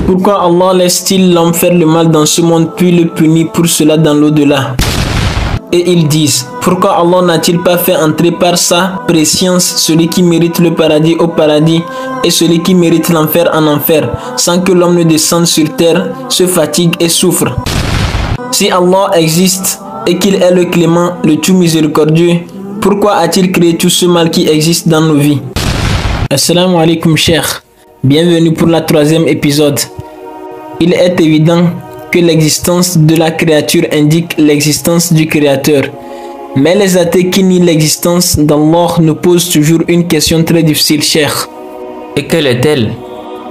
Pourquoi Allah laisse-t-il l'homme faire le mal dans ce monde puis le punit pour cela dans l'au-delà? Et ils disent, pourquoi Allah n'a-t-il pas fait entrer par sa préscience celui qui mérite le paradis au paradis et celui qui mérite l'enfer en enfer, sans que l'homme ne descende sur terre, se fatigue et souffre? Si Allah existe et qu'il est le clément, le tout miséricordieux, pourquoi a-t-il créé tout ce mal qui existe dans nos vies? Assalamu alaikum cheikh. Bienvenue pour la 3e épisode. Il est évident que l'existence de la créature indique l'existence du créateur. Mais les athées qui nient l'existence d'Allah nous posent toujours une question très difficile, cheikh. Et quelle est-elle?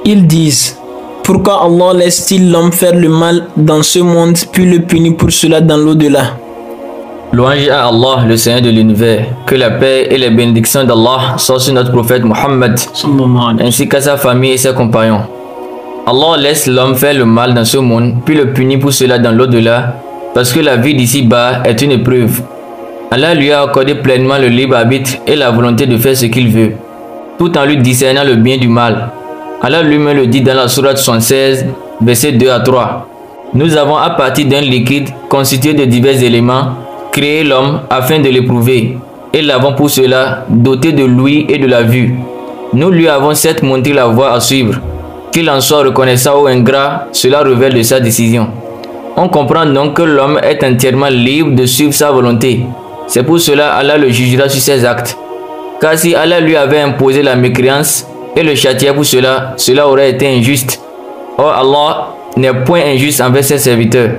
Ils disent, pourquoi Allah laisse-t-il l'homme faire le mal dans ce monde puis le punit pour cela dans l'au-delà? Louange à Allah, le Seigneur de l'univers, que la paix et les bénédictions d'Allah soient sur notre prophète Mohammed, ainsi qu'à sa famille et ses compagnons. Allah laisse l'homme faire le mal dans ce monde, puis le punit pour cela dans l'au-delà, parce que la vie d'ici-bas est une épreuve. Allah lui a accordé pleinement le libre arbitre et la volonté de faire ce qu'il veut, tout en lui discernant le bien du mal. Allah lui-même le dit dans la sourate 76, versets 2 à 3. Nous avons à partir d'un liquide constitué de divers éléments, créé l'homme afin de l'éprouver, et l'avons pour cela doté de l'ouïe et de la vue. Nous lui avons certes montré la voie à suivre. Qu'il en soit reconnaissant ou ingrat, cela révèle de sa décision. On comprend donc que l'homme est entièrement libre de suivre sa volonté. C'est pour cela Allah le jugera sur ses actes. Car si Allah lui avait imposé la mécréance et le châtiait pour cela, cela aurait été injuste. Or Allah n'est point injuste envers ses serviteurs.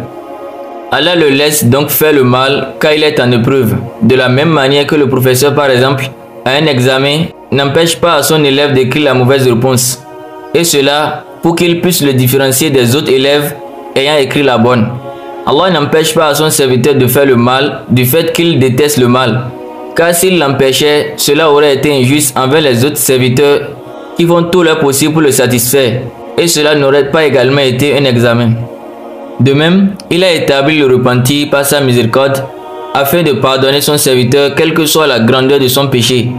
Allah le laisse donc faire le mal car il est en épreuve. De la même manière que le professeur par exemple, à un examen, n'empêche pas à son élève d'écrire la mauvaise réponse. Et cela pour qu'il puisse le différencier des autres élèves ayant écrit la bonne. Allah n'empêche pas à son serviteur de faire le mal du fait qu'il déteste le mal. Car s'il l'empêchait, cela aurait été injuste envers les autres serviteurs qui font tout leur possible pour le satisfaire. Et cela n'aurait pas également été un examen. De même, il a établi le repentir par sa miséricorde afin de pardonner son serviteur quelle que soit la grandeur de son péché,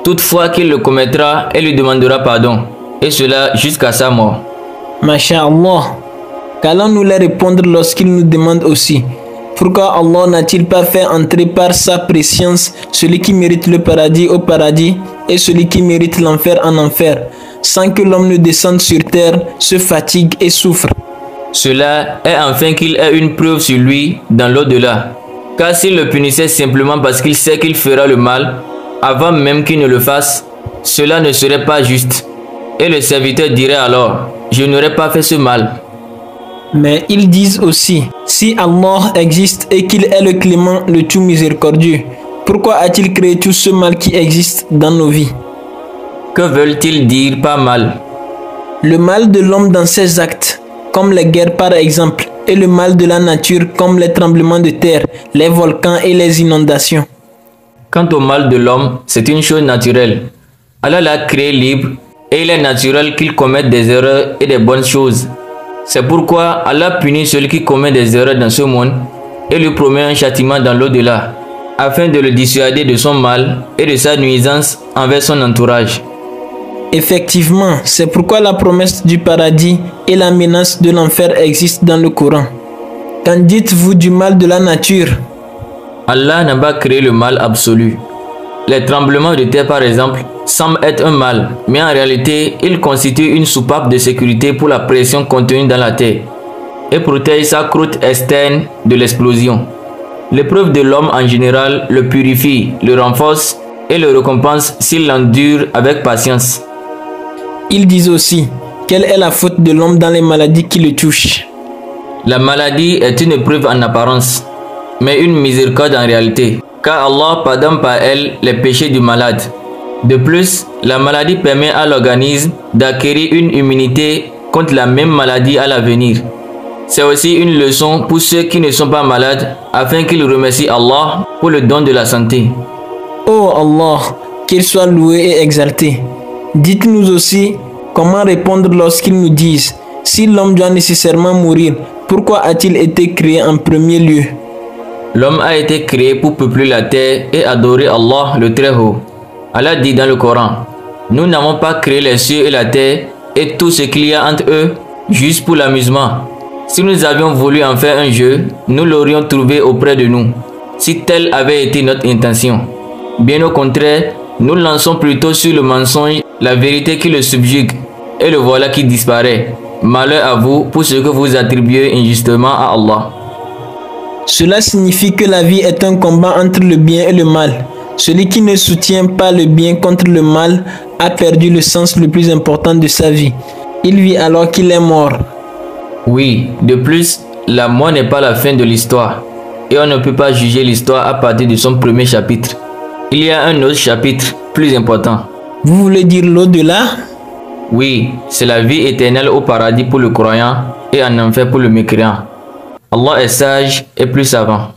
toutefois qu'il le commettra et lui demandera pardon, et cela jusqu'à sa mort. Masha'Allah. Qu'allons-nous leur répondre lorsqu'ils nous demandent aussi, pourquoi Allah n'a-t-il pas fait entrer par sa préscience celui qui mérite le paradis au paradis et celui qui mérite l'enfer en enfer, sans que l'homme ne descende sur terre, se fatigue et souffre? Cela est afin qu'il ait une preuve sur lui dans l'au-delà. Car s'il le punissait simplement parce qu'il sait qu'il fera le mal, avant même qu'il ne le fasse, cela ne serait pas juste. Et le serviteur dirait alors, je n'aurais pas fait ce mal. Mais ils disent aussi, si Allah existe et qu'il est le clément, le tout miséricordieux, pourquoi a-t-il créé tout ce mal qui existe dans nos vies? Que veulent-ils dire par mal? Le mal de l'homme dans ses actes, comme les guerres par exemple, et le mal de la nature comme les tremblements de terre, les volcans et les inondations. Quant au mal de l'homme, c'est une chose naturelle. Allah l'a créé libre et il est naturel qu'il commette des erreurs et des bonnes choses. C'est pourquoi Allah punit celui qui commet des erreurs dans ce monde et lui promet un châtiment dans l'au-delà, afin de le dissuader de son mal et de sa nuisance envers son entourage. Effectivement, c'est pourquoi la promesse du paradis et la menace de l'enfer existent dans le Coran. Qu'en dites-vous du mal de la nature? Allah n'a pas créé le mal absolu. Les tremblements de terre par exemple semblent être un mal, mais en réalité, ils constituent une soupape de sécurité pour la pression contenue dans la terre et protègent sa croûte externe de l'explosion. L'épreuve de l'homme en général le purifie, le renforce et le récompense s'il l'endure avec patience. Ils disent aussi, quelle est la faute de l'homme dans les maladies qui le touchent? La maladie est une épreuve en apparence, mais une miséricorde en réalité, car Allah pardonne par elle les péchés du malade. De plus, la maladie permet à l'organisme d'acquérir une immunité contre la même maladie à l'avenir. C'est aussi une leçon pour ceux qui ne sont pas malades, afin qu'ils remercient Allah pour le don de la santé. Oh Allah, qu'il soit loué et exalté. Dites-nous aussi comment répondre lorsqu'ils nous disent, si l'homme doit nécessairement mourir, pourquoi a-t-il été créé en premier lieu? L'homme a été créé pour peupler la terre et adorer Allah le Très-Haut. Allah dit dans le Coran, nous n'avons pas créé les cieux et la terre et tout ce qu'il y a entre eux juste pour l'amusement. Si nous avions voulu en faire un jeu, nous l'aurions trouvé auprès de nous, si telle avait été notre intention. Bien au contraire, nous lançons plutôt sur le mensonge la vérité qui le subjugue, et le voilà qui disparaît. Malheur à vous pour ce que vous attribuez injustement à Allah. Cela signifie que la vie est un combat entre le bien et le mal. Celui qui ne soutient pas le bien contre le mal a perdu le sens le plus important de sa vie. Il vit alors qu'il est mort. Oui, de plus, la mort n'est pas la fin de l'histoire, et on ne peut pas juger l'histoire à partir de son premier chapitre. Il y a un autre chapitre plus important. Vous voulez dire l'au-delà? Oui, c'est la vie éternelle au paradis pour le croyant et en enfer pour le mécréant. Allah est sage et plus savant.